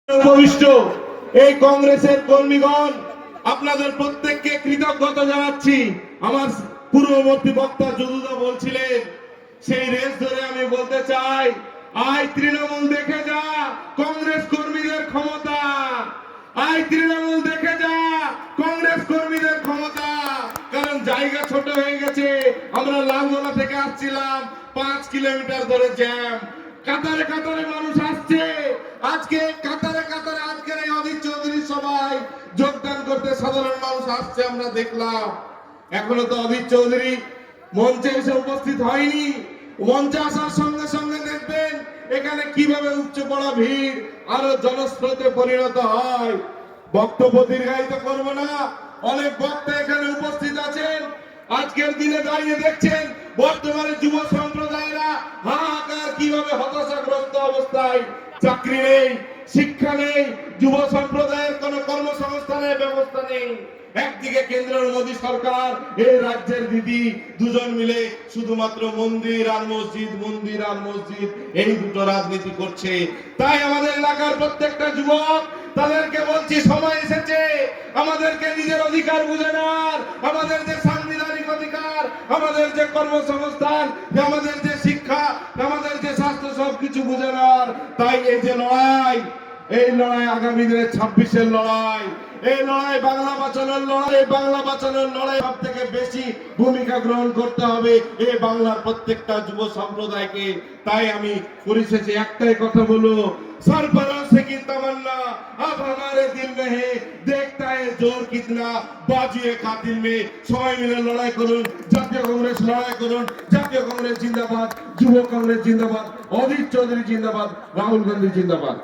উপবিষ্ট এই কংগ্রেসের কর্মীগণ, আপনাদের প্রত্যেককে কৃতজ্ঞতা জানাচ্ছি। আমার পূর্ববর্তী বক্তা যদুদা বলছিলেন, সেই রেস ধরে আমি বলতে চাই, আই তৃণমূল দেখে যা কংগ্রেস কর্মীদের ক্ষমতা, আই তৃণমূল দেখে যা কংগ্রেস কর্মীদের ক্ষমতা। কারণ জায়গা ছোট হয়ে গেছে। আমরা লালগোলা থেকে আসছিলাম, 5 কিলোমিটার ধরে জ্যাম, কাতারে কাতারে মানুষ আসছে। আজকে কাতারে কাতারে আজকের এই অধীর চৌধুরী সবাই যোগদান করতে সাধারণ মানুষ আসছে, আমরা দেখলাম। এখনো তো অধীর চৌধুরী মঞ্চে এসে উপস্থিত হয়নি। মঞ্চে আসার সঙ্গে সঙ্গে দেখবেন এখানে কিভাবে উপচে পড়া ভিড় আরো জনস্রোতে পরিণত হয়। বক্তব্য দীর্ঘায়িত করব না, অনেক বক্তা এখানে উপস্থিত আছেন। আজকের দিনে দাঁড়িয়ে দেখছেন বর্তমানে যুব সম্প্রদায়েরা হাহাকার কিভাবে হতাশাগ্রস্ত অবস্থায়, চাকরি নেই, শিক্ষা নেই, যুব সম্প্রদায়ের কোনো কর্মসংস্থানের ব্যবস্থা নেই। একদিকে কেন্দ্রের মোদী সরকার, এই রাজ্যের দিদি, দুজন মিলে শুধুমাত্র মন্দির আর মসজিদ, মন্দির আর মসজিদ, এই দুটো রাজনীতি করছে। তাই আমাদের এলাকার প্রত্যেকটা যুবক তাদেরকে বলছি, সময় এসেছে আমাদেরকে নিজের অধিকার বুঝে নেওয়ার। আমাদের যে সাংবিধানিক অধিকার, আমাদের যে কর্মসংস্থান, আমাদের যে শিক্ষা, আমাদের যে স্বাস্থ্য, সবকিছু বুঝে নেওয়ার। তাই এই যে লড়াই, এই লড়াই আগামী দিনে 26-এর লড়াই, এই লড়াই বাংলা বাঁচানোর লড়াই। বাংলা বাঁচানোর লড়াই সব থেকে বেশি ভূমিকা গ্রহণ করতে হবে এই বাংলার প্রত্যেকটা যুব সম্প্রদায়কে। তাই আমি পরিশেষে একটাই কথা বলবো, सरफरोश की तमन्ना अब हमारे दिल में है, देखता है जोर कितना बाजुए कातिल में। সবাই মিলে লড়াই করুন, জাতীয় কংগ্রেস লড়াই করুন। জাতীয় কংগ্রেস জিন্দাবাদ, যুব কংগ্রেস জিন্দাবাদ, অধীর চৌধুরী জিন্দাবাদ, রাহুল গান্ধী জিন্দাবাদ।